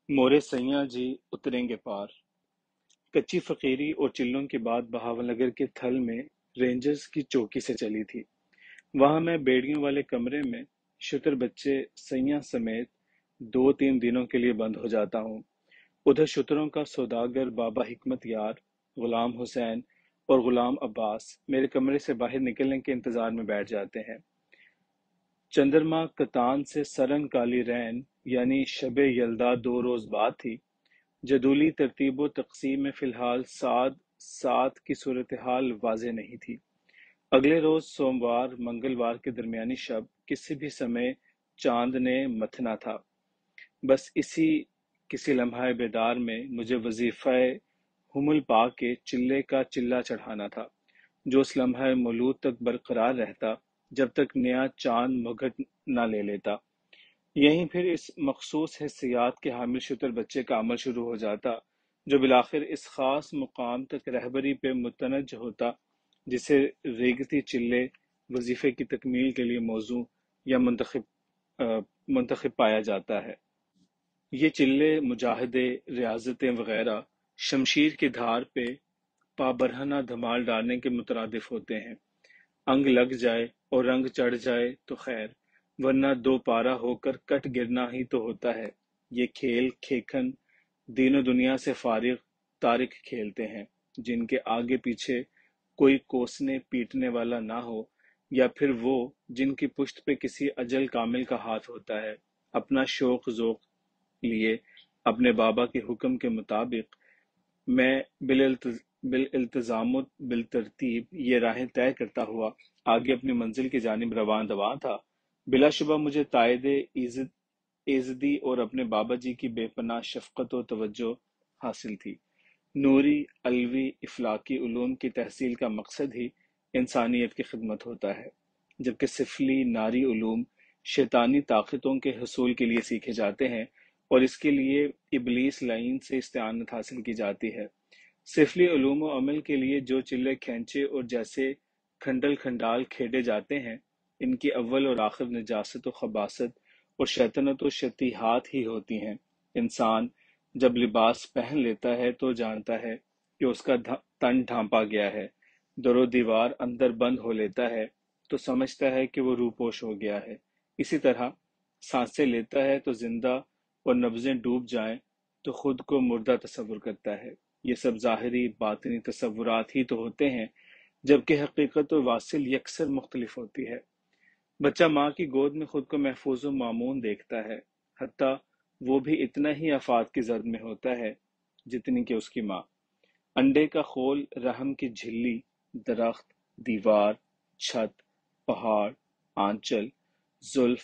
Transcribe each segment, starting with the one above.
मोरे सैयां जी उतरेंगे पार। कच्ची फकीरी और चिल्लों की बात बहावलनगर के थल में रेंजर्स की चौकी से चली थी। वहां मैं बेड़ियों वाले कमरे में शुतर बच्चे सैयां समेत 2-3 दिनों के लिए बंद हो जाता हूँ। उधर शुतरों का सौदागर बाबा हिकमत यार, गुलाम हुसैन और गुलाम अब्बास मेरे कमरे से बाहर निकलने के इंतजार में बैठ जाते हैं। चंद्रमा कतान से सरन काली रैन यानी शबे यलदा 2 रोज बाद थी। जदूली तरतीब तक़सीम में फ़िलहाल साद सात की सूरत-ए-हाल वाज़ेह नहीं थी। अगले रोज़ सोमवार मंगलवार के दरमियानी शब किसी भी समय चाँद ने मथना था। बस इसी किसी लम्हाए बेदार में मुझे वज़ीफ़ाए हुमुल पा के चिल्ले का चिल्ला चढ़ाना था, जो उस लम्हाए मौलूद तक बरक़रार रहता जब तक नया चाँद मुगट न ले लेता। यहीं फिर इस मखसूस हिस्सियात के हामिल शुतर बच्चे का अमल शुरू हो जाता, जो बिलाखिर इस खास मुकाम तक रहबरी पे मुतनज होता, जिसे रेगती चिल्ले वजीफे की तकमील के लिए मौजू या मुंतखब पाया जाता है। ये चिल्ले मुजाहदे, रियाजतें वगैरह शमशीर की धार पे पाबरहना धमाल डालने के मुतरादिफ होते हैं। अंग लग जाए और रंग चढ़ जाए तो खैर, वरना दो पारा होकर कट गिरना ही तो होता है। ये खेल खेखन दीनो दुनिया से फारिग तारिक खेलते हैं, जिनके आगे पीछे कोई कोसने पीटने वाला ना हो, या फिर वो जिनकी पुश्त पे किसी अजल कामिल का हाथ होता है। अपना शौक ज़ौक लिए अपने बाबा के हुक्म के मुताबिक मैं बिलइल्तिज़ाम बिलतरतीब ये राहें तय करता हुआ आगे अपनी मंजिल की जानिब रवां दवां था। बिलाशुबा मुझे तायदे एज़दी और अपने बाबा जी की बेपनाह शफ़क़त व तवज्जो हासिल थी। नूरी, अलवी, इफ़लाकी उलूम की तहसील का मकसद ही इंसानियत की खिदमत होता है, जबकि सिफली नारी उलूम शैतानी ताकतों के हसूल के लिए सीखे जाते हैं और इसके लिए इबलीस लाइन से इस्तेआनत हासिल की जाती है। सिफली उलूम व अमल के लिए जो चिल्ले खैंचे और जैसे खंडल खंडाल खेडे जाते हैं, इनकी अव्वल और आखिर नजासत व खबासत और शैतनत व शतीहात ही होती हैं। इंसान जब लिबास पहन लेता है तो जानता है कि उसका तन ढांपा गया है। दरो दीवार अंदर बंद हो लेता है तो समझता है कि वो रूपोश हो गया है। इसी तरह सांसें लेता है तो जिंदा और नब्जें डूब जाएं तो खुद को मुर्दा तस्वुर करता है। ये सब ज़ाहिरी बातिनी तस्वुरात ही तो होते हैं, जबकि हकीकत और वासिल यकसर मुख्तलिफ होती है। बच्चा माँ की गोद में खुद को महफूज व मामून देखता है, हत्ता वो भी इतना ही आफात की जद में होता है जितनी कि उसकी माँ। अंडे का खोल, रहम की झिल्ली, दरख्त, दीवार, छत, पहाड़, आंचल, जुल्फ,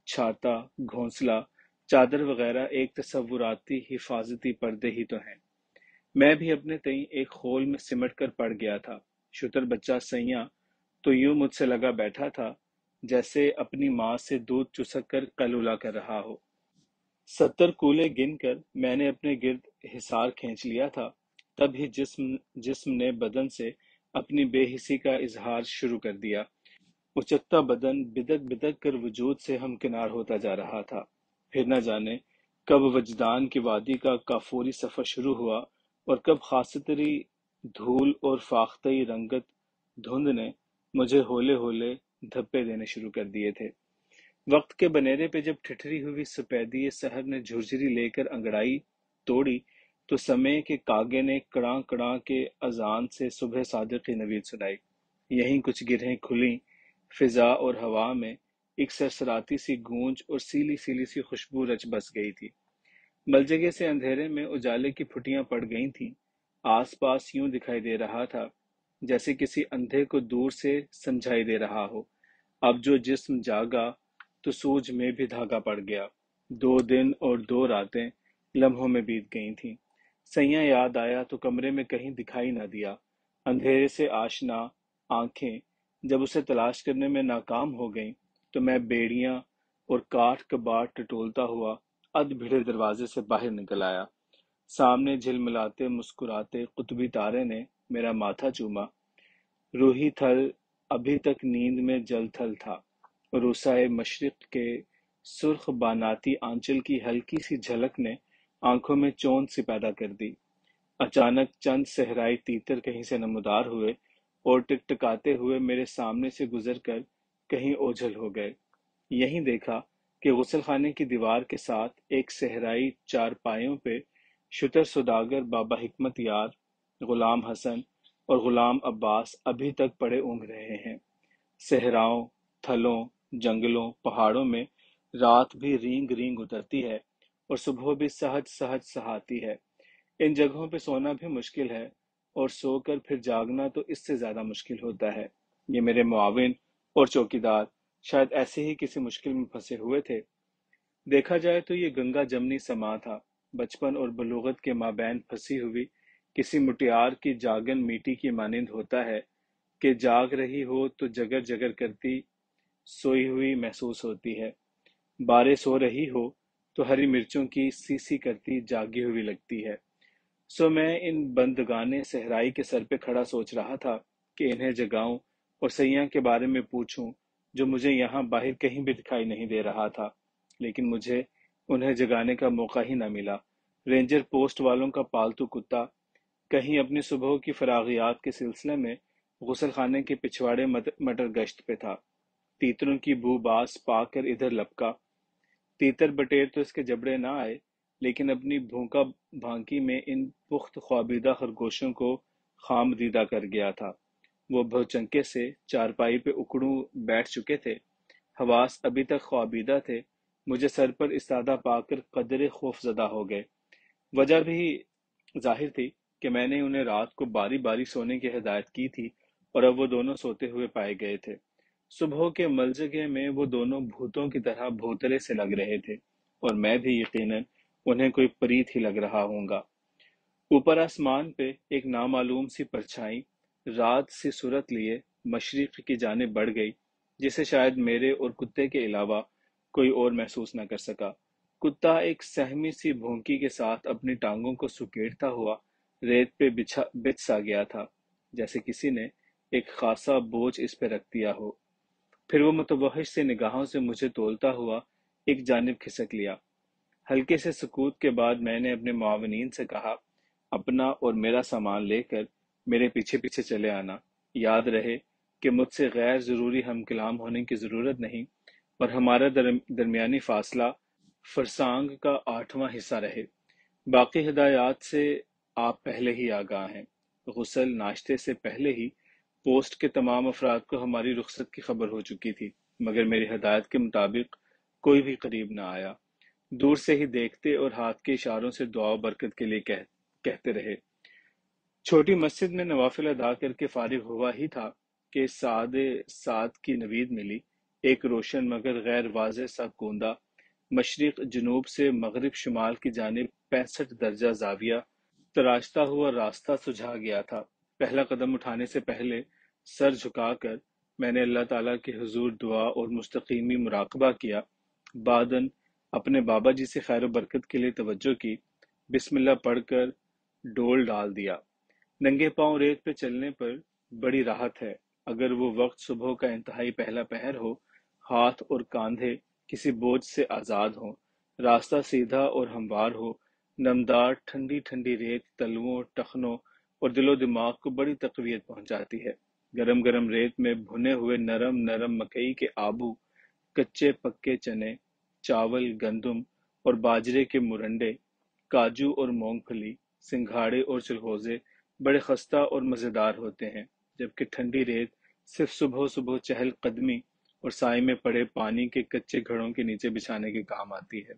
छाता, घोंसला, चादर वगैरह एक तस्वुराती हिफाजती पर्दे ही तो हैं। मैं भी अपने तई एक खोल में सिमट कर पड़ गया था। शुतर बच्चा सैयां तो यूं मुझसे लगा बैठा था जैसे अपनी माँ से दूध चुसक कर कलूला कर रहा हो। 70 कूले गिनकर मैंने अपने गिर्द हिसार खींच लिया था। तब ही जिस्म जिस्म ने बदन से अपनी बेहिसी का इजहार शुरू कर दिया। उचकता बदन बिदक बिदक कर वजूद से हमकिनार होता जा रहा था। फिर न जाने कब वजदान की वादी का काफूरी सफर शुरू हुआ और कब खासतरी धूल और फाख्तई रंगत धुंध ने मुझे होले होले धब्बे देने शुरू कर दिए थे। वक्त के बनेरे पे जब ठिठरी हुई सफेदी सहर ने झुरझुरी लेकर अंगड़ाई तोड़ी, तो समय के कागे ने कड़ा कड़ा के अजान से सुबह सादिक की नवीद सुनाई। यहीं कुछ गिरहें खुली, फिजा और हवा में एक सरसराती सी गूंज और सीली सीली सी खुशबू रच बस गई थी। मलजगे से अंधेरे में उजाले की फुटियां पड़ गई थीं। आस पास यूं दिखाई दे रहा था जैसे किसी अंधे को दूर से समझाई दे रहा हो। अब जो जिस्म जागा तो सूझ में भी धागा पड़ गया। 2 दिन और 2 रातें लम्हों में बीत गई थीं। सैयां याद आया तो कमरे में कहीं दिखाई न दिया। अंधेरे से आशना आंखें जब उसे तलाश करने में नाकाम हो गईं, तो मैं बेड़ियां और काठ कबाड़ टटोलता हुआ अध भिड़े दरवाजे से बाहर निकल आया। सामने झिलमिलाते मुस्कुराते कुतुबी तारे ने मेरा माथा चूमा। रूही थल अभी तक नींद में जल थल था। रूसाए मशरिक के सुर्ख बानाती आंचल की हल्की सी झलक ने आंखों में चौंध सी पैदा कर दी। अचानक चंद सहराई तीतर कहीं से नमूदार हुए और टिकटिकाते हुए मेरे सामने से गुजरकर कहीं ओझल हो गए। यहीं देखा कि गुसलखाने की दीवार के साथ एक सहराई चारपाइयों पे शुतर सुदागर बाबा हिकमत यार, गुलाम हसन और गुलाम अब्बास अभी तक पड़े ऊँघ रहे हैं। सहराओं, थलों, जंगलों, पहाड़ों में रात भी रींग रींग उतरती है और सुबह भी सहज सहज सहाती है। इन जगहों पे सोना भी मुश्किल है और सोकर फिर जागना तो इससे ज्यादा मुश्किल होता है। ये मेरे मुआविन और चौकीदार शायद ऐसे ही किसी मुश्किल में फंसे हुए थे। देखा जाए तो ये गंगा जमनी समा था, बचपन और बलूगत के माबैन फंसी हुई किसी मुटियार की जागन मीटी की मानिंद होता है कि जाग रही हो तो जगर जगर करती सोई हुई महसूस होती है। बारिश हो रही हो तो हरी मिर्चों की सी सी करती जागी हुई लगती है। सो मैं इन बंदगाने सहराई के सर पे खड़ा सोच रहा था कि इन्हें जगाऊं और सैया के बारे में पूछूं, जो मुझे यहाँ बाहर कहीं भी दिखाई नहीं दे रहा था। लेकिन मुझे उन्हें जगाने का मौका ही न मिला। रेंजर पोस्ट वालों का पालतू कुत्ता कहीं अपनी सुबह की फरागियात के सिलसिले में गुसल खाने के पिछवाड़े मटर गश्त पे था। तीतरों की बू बास पाकर इधर लपका। तीतर बटेर तो इसके जबड़े ना आए, लेकिन अपनी भूखा भांकी में इन पुख्त ख्वाबीदा खरगोशों को खामदीदा कर गया था। वो भौचक्के से चारपाई पे उकड़ू बैठ चुके थे। हवास अभी तक ख्वाबीदा थे। मुझे सर पर इस्तादा पाकर कदरे खौफजदा हो गए। वजह भी जाहिर थी कि मैंने उन्हें रात को बारी बारी सोने की हिदायत की थी और अब वो दोनों सोते हुए पाए गए थे। सुबह के मलजगे में वो दोनों भूतों की तरह भूतले से लग रहे थे और मैं भी यकीनन उन्हें कोई परीत ही लग रहा हूँगा। ऊपर आसमान पे एक नामालूम सी परछाई रात सी सूरत लिए मशरिक की जानिब बढ़ गई, जिसे शायद मेरे और कुत्ते के अलावा कोई और महसूस न कर सका। कुत्ता एक सहमी सी भौंकी के साथ अपनी टांगों को सुकेड़ता हुआ रेत पे बिछ सा गया था, जैसे किसी ने एक खासा बोझ इस पे रख दिया हो। फिर वो मुतवहिश से निगाहों से मुझे तोलता हुआ एक जानिब खिसक लिया। हल्के से सुकूत के बाद मैंने अपने मुआविनीन से कहा, अपना और मेरा सामान लेकर मेरे पीछे पीछे चले आना। याद रहे कि मुझसे गैर जरूरी हम कलाम होने की जरूरत नहीं और हमारा दरमियानी फासला फरसांग का 8वां हिस्सा रहे। बाकी हिदायत से आप पहले ही आगाह हैं। गुस्ल नाश्ते से पहले ही पोस्ट के तमाम अफराद को हमारी रुखसत की खबर हो चुकी थी, मगर मेरी हिदायत के मुताबिक कोई भी करीब न आया। दूर से ही देखते और हाथ के इशारों से दुआ बरकत के लिए कहते रहे। छोटी मस्जिद में नवाफिल अदा करके फारिग हुआ ही था कि सादे साद की नवीद मिली। एक रोशन मगर गैर वाज़ेह सा कोंदा मशरिक जनूब से मगरिब शुमाल की जानिब 65 दर्जा जाविया तराशता हुआ रास्ता सुझा गया था। पहला कदम उठाने से पहले सर झुकाकर मैंने अल्लाह ताला के हुजूर दुआ और मुस्तकीमी मुराकबा किया। बादन अपने बाबा जी से खैर बरकत के लिए तवज्जो की। बिस्मिल्लाह पढ़कर डोल डाल दिया। नंगे पांव रेत पे चलने पर बड़ी राहत है, अगर वो वक्त सुबह का इंतहाई पहला पहर हो, हाथ और कांधे किसी बोझ से आजाद हों, रास्ता सीधा और हमवार हो। नमदार ठंडी ठंडी रेत तलवों, टखनों और दिलो दिमाग को बड़ी तकवीत पहुंचाती है। गरम गरम रेत में भुने हुए नरम नरम मकई के आबू, कच्चे पक्के चने, चावल, गंदुम और बाजरे के मुरंडे, काजू और मूंगफली, सिंघाड़े और चिलगोजे बड़े खस्ता और मज़ेदार होते हैं, जबकि ठंडी रेत सिर्फ सुबह सुबह चहल कदमी और साए में पड़े पानी के कच्चे घड़ों के नीचे बिछाने के काम आती है।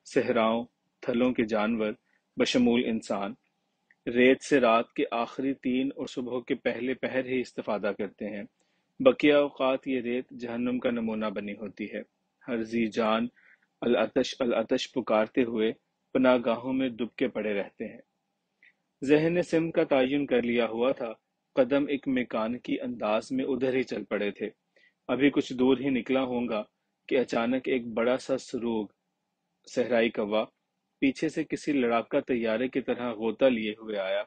सहराओं, थलों के जानवर बशमूल इंसान रेत से रात के आखिरी 3 और सुबह के पहले पहर ही इस्तेफादा करते हैं। बकिया औकात ये रेत जहन्नुम का नमूना बनी होती है। हर जी जान अल अतश पुकारते हुए पनागाहों में दुबके पड़े रहते हैं। ज़हन ने सिम का तयन कर लिया हुआ था। कदम एक मेकानिकी अंदाज में उधर ही चल पड़े थे। अभी कुछ दूर ही निकला होगा कि अचानक एक बड़ा सा सुरूग सहराई कौवा पीछे से किसी लड़ाका तैयारे की तरह गोता लिए हुए आया।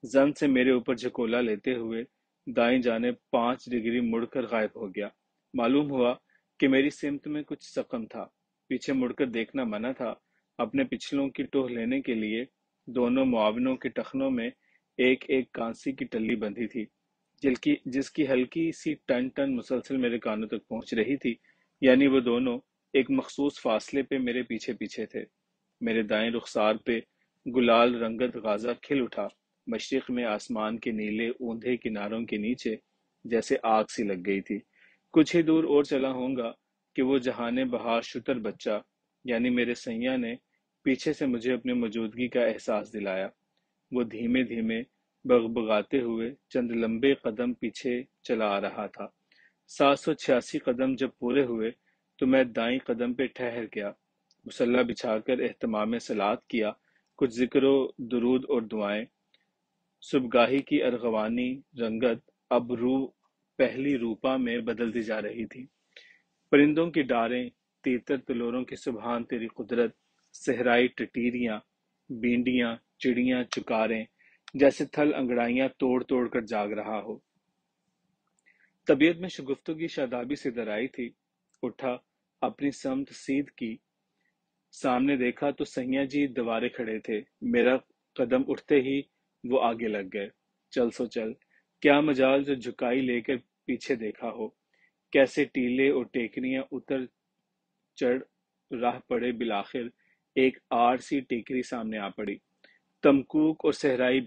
जन से मेरे ऊपर झकोला लेते हुए दाएं जाने 5 डिग्री मुड़कर गायब हो गया। मालूम हुआ कि मेरी सिमत में कुछ सकम था। पीछे मुड़कर देखना मना था, اپنے پچھلوں کی ٹوہ لینے کے لیے دونوں معاونوں کے ٹخنوں میں ایک ایک کانسی کی ٹلی بندھی تھی، جس کی ہلکی سی ٹن ٹن مسلسل میرے کانوں تک پہنچ رہی تھی، یعنی وہ دونوں ایک مخصوص فاصلے پہ میرے پیچھے پیچھے تھے۔ میرے دائیں رخسار پہ گلال رنگت غازہ کھل اٹھا، مشرق میں آسمان کے نیلے اوندھے کناروں کے نیچے جیسے آگ سی لگ گئی تھی۔ کچھ ہی دور اور چلا ہوں گا کہ وہ جہان بہار شتر بچہ یعنی میرے سیاں نے پیچھے سے مجھے اپنی موجودگی کا احساس دلایا۔ وہ دھیمے دھیمے بغبغاتے ہوئے چند لمبے قدم پیچھے چلا آ رہا تھا۔ 786 قدم جب پورے ہوئے تو میں دائیں قدم پہ ٹھہر گیا، مصلی بچھا کر اہتمام صلات کیا، کچھ ذکر و درود اور دعائیں۔ صبحگاہی کی ارغوانی رنگت اب پہلی روپا میں بدلتی جا رہی تھی۔ پرندوں کی ڈاریں، تیتر تلوروں کی سبحان تیری قدرت، صحرائی ٹٹیریاں، بینڈیاں، چڑیاں، چکاریں، جیسے تھل انگڑائیاں توڑ توڑ کر جاگ رہا ہو۔ طبیعت میں شگفتوں کی شادابی سے درائی تھی۔ اٹھا، اپنی سمت سیدھ کی، سامنے دیکھا تو سیاں جی دوارے کھڑے تھے۔ میرا قدم اٹھتے ہی وہ آگے لگ گئے۔ چل سو چل، کیا مجال جو جھکائی لے کر پیچھے دیکھا ہو، کیسے ٹیلے اور ٹیکریاں اتر چڑھ راہ پڑے، بالآخر ایک آڑ سی ٹیکری سامنے آ پڑی۔ تمکوک اور صحرائی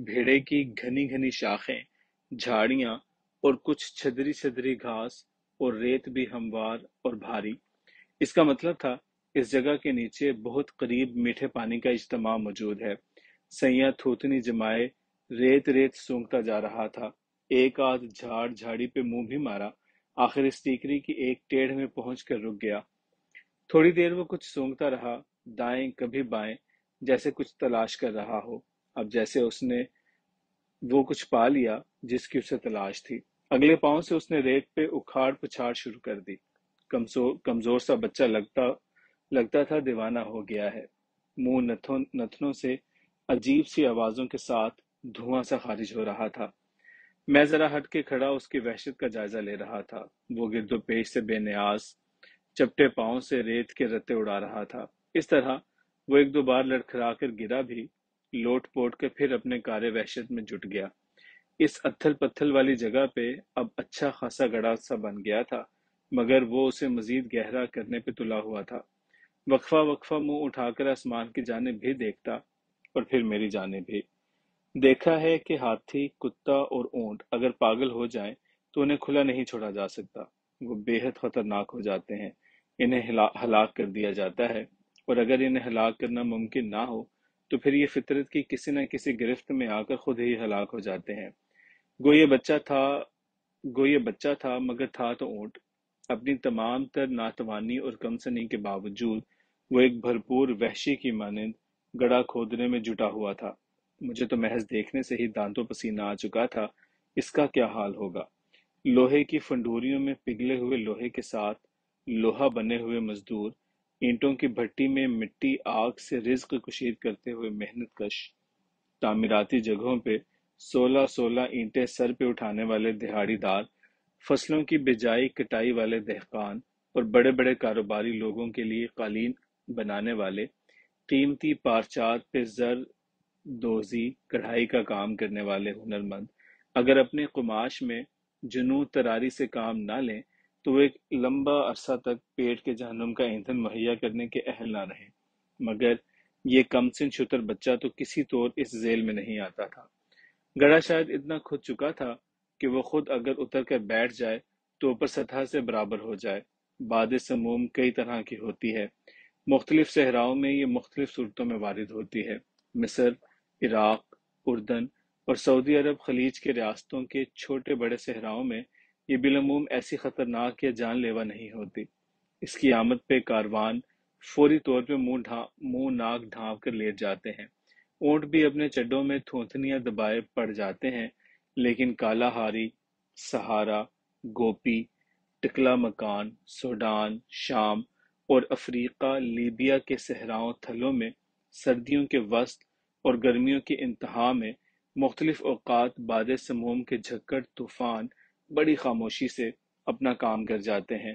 بھیڑے کی گھنی گھنی شاخیں، جھاڑیاں اور کچھ چھدری چھدری گھاس اور ریت بھی ہموار اور بھاری۔ اس کا مطلب تھا اس جگہ کے نیچے بہت قریب میٹھے پانی کا اجتماع موجود ہے۔ سیاں تھوتنی جمائے ریت ریت سونگھتا جا رہا تھا۔ ایک آدھ جھاڑی پہ منہ بھی مارا، آخر اس ٹیکری کی ایک ٹیڑھ میں پہنچ کر رک گیا۔ تھوڑی دیر وہ کچھ سونگتا رہا، دائیں کبھی بائیں، جیسے کچھ تلاش کر رہا ہو۔ اب جیسے اس نے وہ کچھ پا لیا جس کی اسے تلاش تھی۔ اگلے پاؤں سے اس نے ریت پہ اکھاڑ پچھاڑ شروع کر دی۔ کمزور سا بچہ لگتا تھا دیوانہ ہو گیا ہے۔ منہ نتنوں سے عجیب سی آوازوں کے ساتھ دھواں سا خارج ہو رہا تھا۔ میں ذرا ہٹ کے کھڑا اس کی وحشت کا جائزہ لے رہا تھا۔ وہ گرد و پیش سے بے نیاز چپٹے پاؤں سے ریت کے رتے اڑا رہا تھا۔ اس طرح وہ ایک دو بار لڑکھڑا کر گرا بھی، لوٹ پوٹ کے پھر اپنے کارے وحشت میں جٹ گیا۔ اس اتھل پتھل والی جگہ پہ اب اچھا خاصا گڑھا سا بن گیا تھا، مگر وہ اسے مزید گہرا کرنے پہ تلا ہوا تھا۔ وقفہ وقفہ منہ اٹھا کر آسمان کی جانب بھی دیکھتا اور پھر میری جانب بھی۔ دیکھا ہے کہ ہاتھی، کتا اور اونٹ اگر پاگل ہو جائیں تو انہیں کھلا نہیں چھوڑا جا سکتا، وہ بے حد خطرناک ہو جاتے ہیں، انہیں ہلاک کر دیا جاتا ہے، اور اگر انہیں ہلاک کرنا ممکن نہ ہو تو پھر یہ فطرت کی کسی نہ کسی گرفت میں آ کر خود ہی ہلاک ہو جاتے ہیں۔ گو یہ بچہ تھا مگر تھا تو اونٹ۔ اپنی تمام تر ناتوانی اور کمسنی کے باوجود وہ ایک بھرپور وحشی کی مانند گڑھا کھودنے میں جٹا ہوا تھا۔ مجھے تو محض دیکھنے سے ہی دانتوں پسینہ آ چکا تھا۔ اس کا کیا حال ہوگا؟ لوہے کی فنڈوریوں میں پگھلے ہوئے لوہے کے ساتھ لوہا بنے ہوئے مزدور، اینٹوں کی بھٹی میں مٹی آگ سے رزق کشید کرتے ہوئے محنت کش، تعمیراتی جگہوں پہ 16 اینٹیں سر پہ اٹھانے والے دہاڑی دار، فصلوں کی بجائی کٹائی والے دہقان، اور بڑے بڑے کاروباری لوگوں کے لیے قالین بنانے والے، قیمتی پارچات پہ زر دوزی کڑھائی کا کام کرنے والے ہنرمند، اگر اپنے قماش میں جنوں تراری سے کام نہ لیں تو وہ ایک لمبا عرصہ تک پیٹ کے جہنم کا ایندھن مہیا کرنے کے اہل نہ رہیں۔ مگر یہ کم سن شتر بچہ تو کسی طور اس ذیل میں نہیں آتا تھا۔ گڑھا شاید اتنا کھد چکا تھا کہ وہ خود اگر اتر کر بیٹھ جائے تو اوپر سطح سے برابر ہو جائے۔ باد سموم کئی طرح کی ہوتی ہے، مختلف صحراؤں میں یہ مختلف صورتوں میں وارد ہوتی ہے۔ مصر، عراق، اردن اور سعودی عرب خلیج کے ریاستوں کے چھوٹے بڑے صحراؤں میں یہ بالعموم ایسی خطرناک یا جان لیوا نہیں ہوتی۔ اس کی آمد پہ کاروان فوری طور پہ منہ ناک ڈھانپ کر لیٹ جاتے ہیں۔ اونٹ بھی اپنے چڈوں میں تھوتنیاں دبائے پڑ جاتے ہیں، لیکن کالا ہاری، سہارا، گوپی، ٹکلا مکان، سوڈان، شام اور افریقہ لیبیا کے صحراؤں تھلوں میں سردیوں کے وسط اور گرمیوں کی انتہا میں مختلف اوقات باد سموم کے جھکڑ طوفان بڑی خاموشی سے اپنا کام کر جاتے ہیں۔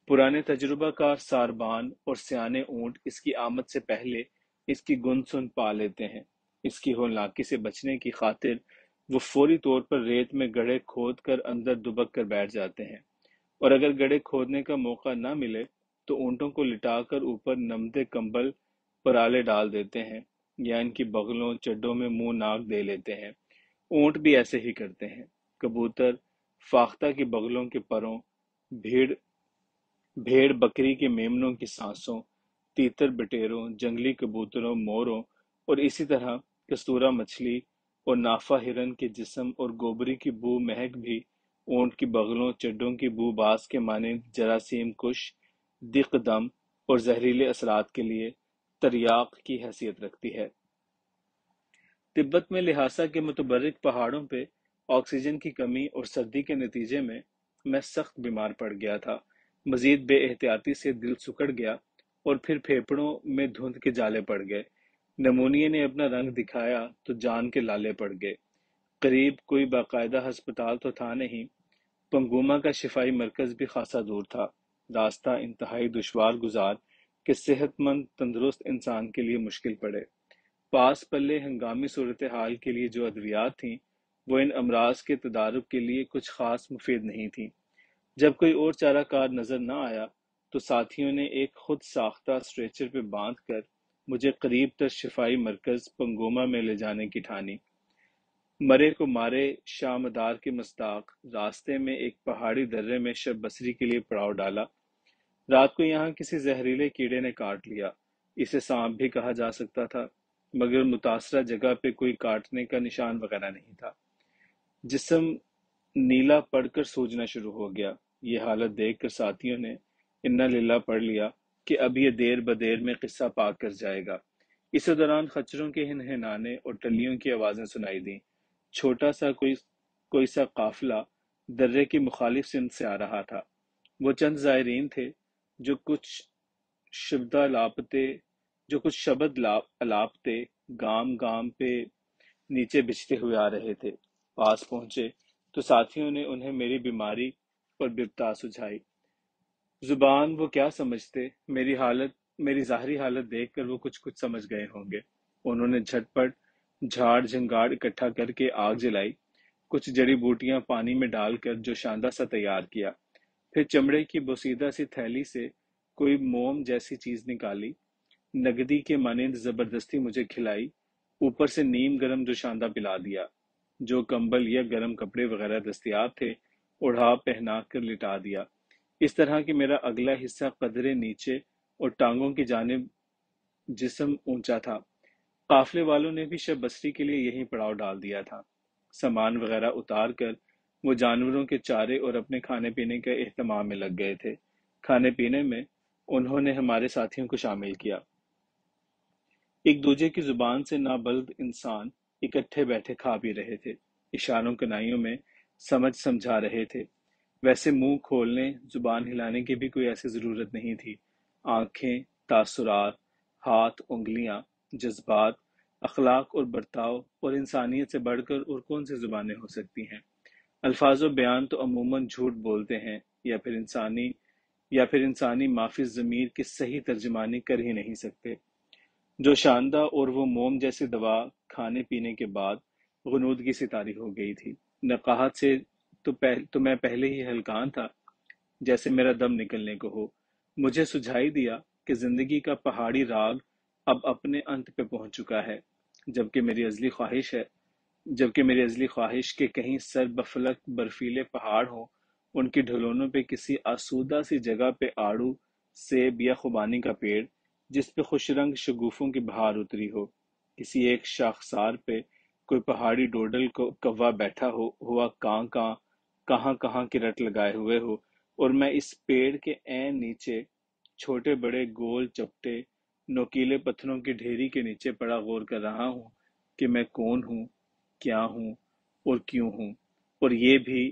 पुराने तजुर्बा कार सारबान और सियाने ऊंट इसकी आमद से पहले इसकी गुन सुन पा लेते हैं। इसकी होलनाकी से बचने की खातिर वो फौरी तौर पर रेत में गड्ढे खोद कर अंदर दुबक कर बैठ जाते हैं, और अगर गड्ढे खोदने का मौका न मिले तो ऊँटों को लिटाकर ऊपर नमदे कंबल पराले डाल देते हैं या इनकी बगलों चड्डों में मुंह नाक दे लेते हैं। ऊँट भी ऐसे ही करते हैं। कबूतर फाख्ता की बगलों के परों, भेड़ भेड़ बकरी के मेमनों की सांसों, तीतर बटेरों, जंगली कबूतरों, मोरों और इसी तरह कस्तूरा मछली और नाफा हिरन के जिस्म और गोबरी की बू महक भी ऊँट की बगलों चड्डों की बू बास के मानिंद जरासीम कुश, दिक दम और जहरीले असरात के लिए तर्याक की हैसियत रखती है। तिब्बत में ल्हासा के मुतबर्रिक पहाड़ों पे ऑक्सीजन की कमी और सर्दी के नतीजे में मैं सख्त बीमार पड़ गया था। मजीद बेएहतियाती से दिल सुकड़ गया और फिर फेफड़ों में धुंध के जाले पड़ गए। नमूनिये ने अपना रंग दिखाया तो जान के लाले पड़ गए। करीब कोई बाकायदा हस्पताल तो था नहीं। पंगुमा का शिफाई मरकज भी खासा दूर था। रास्ता इंतहाई दुश्वार गुजार कि सेहतमंद तंदुरुस्त इंसान के लिए मुश्किल पड़े। पास पल्ले हंगामी सूरत हाल के लिए जो अद्वियात थीं वो इन अमराज के तदारुक के लिए कुछ खास मुफीद नहीं थीं। जब कोई और चाराकार नजर न आया तो साथियों ने एक खुद साख्ता स्ट्रेचर पे बांध कर मुझे करीब तर शिफाई मरकज पंगोमा में ले जाने की ठानी। मरे को मारे शामदार के मस्ताक रास्ते में एक पहाड़ी दर्रे में शब बसरी के लिए पड़ाव डाला। रात को यहाँ किसी जहरीले कीड़े ने काट लिया। इसे सांप भी कहा जा सकता था, मगर मुतासरा जगह पे कोई काटने का निशान वगैरह नहीं था। जिस्म नीला पड़कर सूजना शुरू हो गया। ये हालत देखकर साथियों ने इन्ना लिल्ला पढ़ लिया कि अब ये देर बदेर में किस्सा पाक कर जाएगा। इसी दौरान खच्चरों के हिनहिनाने और टल्लियों की आवाजें सुनाई दी। छोटा सा कोई सा काफिला दर्रे की मुखालिफ सिमत से आ रहा था। वो चंद जायरीन थे जो कुछ शब्द लापते जो कुछ शब्द अलापते गाम गाम पे नीचे बिछते हुए आ रहे थे। पास पहुंचे तो साथियों ने उन्हें मेरी बीमारी और बिपता सुझाई। जुबान वो क्या समझते, मेरी ज़ाहिरी हालत देखकर वो कुछ समझ गए होंगे। उन्होंने झटपट झाड़ झंगाड़ इकट्ठा करके आग जलाई, कुछ जड़ी बूटियां पानी में डालकर जो शानदार सा तैयार किया। फिर चमड़े की बोसीदा सी थैली से कोई मोम जैसी चीज निकाली, नगदी के मानिंद जबरदस्ती मुझे खिलाई, ऊपर से नीम गरम जोशांदा पिला दिया। जो कंबल या गरम कपड़े वगैरह दस्तियाब थे ओढ़ा पहना कर लिटा दिया। इस तरह कि मेरा अगला हिस्सा कदरे नीचे और टांगों की जानिब जिस्म ऊंचा था। काफले वालों ने भी शब बसरी के लिए यहीं पड़ाव डाल दिया था। सामान वगैरह उतार कर वो जानवरों के चारे और अपने खाने पीने के एहतमाम में लग गए थे। खाने पीने में उन्होंने हमारे साथियों को शामिल किया। एक दूजे की जुबान से नाबल्द इंसान इकट्ठे बैठे खा पी रहे थे, इशारों कनाइयों में समझ समझा रहे थे। वैसे मुंह खोलने जुबान हिलाने की भी कोई ऐसी जरूरत नहीं थी। आंखें, तासुरात, हाथ, उंगलियां, जज्बात, अखलाक और बर्ताव और इंसानियत से बढ़कर और कौन सी जुबानें हो सकती हैं। अल्फाज बयान तो अमूमन झूठ बोलते हैं या फिर इंसानी माफी ज़मीर की सही तर्जमानी कर ही नहीं सकते। जो शानदा और वो मोम जैसी दवा खाने पीने के बाद गुनूदगी सी तारी हो गई थी। नकाहत से तो मैं पहले ही हलकान था, जैसे मेरा दम निकलने को हो। मुझे सुझाई दिया कि जिंदगी का पहाड़ी राग अब अपने अंत पे पहुंच चुका है, जबकि मेरी अजली ख्वाहिश है जबकि मेरी अज़ली ख्वाहिश के कहीं सर बफलक बर्फीले पहाड़ हों, उनकी ढलानों पे किसी आसूदा सी जगह पे आड़ू, सेब या खुबानी का पेड़, जिस पे खुशरंग शगुफों की बहार उतरी हो। किसी एक शाखसार पे कोई पहाड़ी डोडल को कौवा बैठा हुआ कहाँ कहाँ की रट लगाए हुए हो, और मैं इस पेड़ के ऐन नीचे छोटे बड़े गोल चपटे नोकीले पत्थरों की ढेरी के नीचे पड़ा गौर कर रहा हूँ कि मैं कौन हूँ, क्या हूँ और क्यों हूँ, और ये भी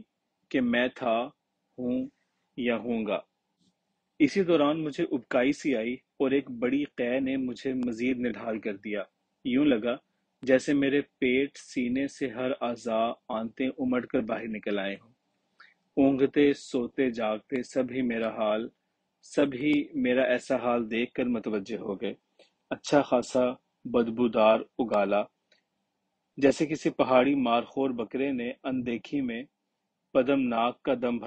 कि मैं था, हूँ या हूँगा। इसी दौरान मुझे उबकाई सी आई और एक बड़ी कै ने मुझे मजीद निढाल कर दिया। यूं लगा जैसे मेरे पेट सीने से हर आज़ा आंतें उमड़ कर बाहर निकल आए हों। ऊँघते सोते जागते सब ही मेरा हाल سب ہی میرا ایسا حال دیکھ کر متوجہ ہو گئے۔ اچھا خاصا بدبودار اگالا، جیسے کسی پہاڑی مارخور بکرے نے اندیکھی میں پدم ناک کا دم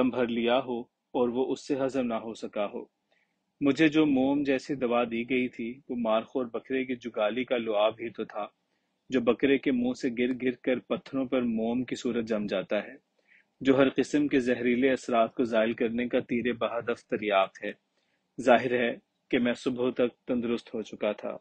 بھر لیا ہو اور وہ اس سے ہضم نہ ہو سکا ہو۔ مجھے جو موم جیسی دوا دی گئی تھی وہ مارخور بکرے کی جگالی کا لعاب ہی تو تھا، جو بکرے کے منہ سے گر گر کر پتھروں پر موم کی صورت جم جاتا ہے، جو ہر قسم کے زہریلے اثرات کو زائل کرنے کا تیر بہادف تریاق ہے۔ ظاہر ہے کہ میں صبح تک تندرست ہو چکا تھا۔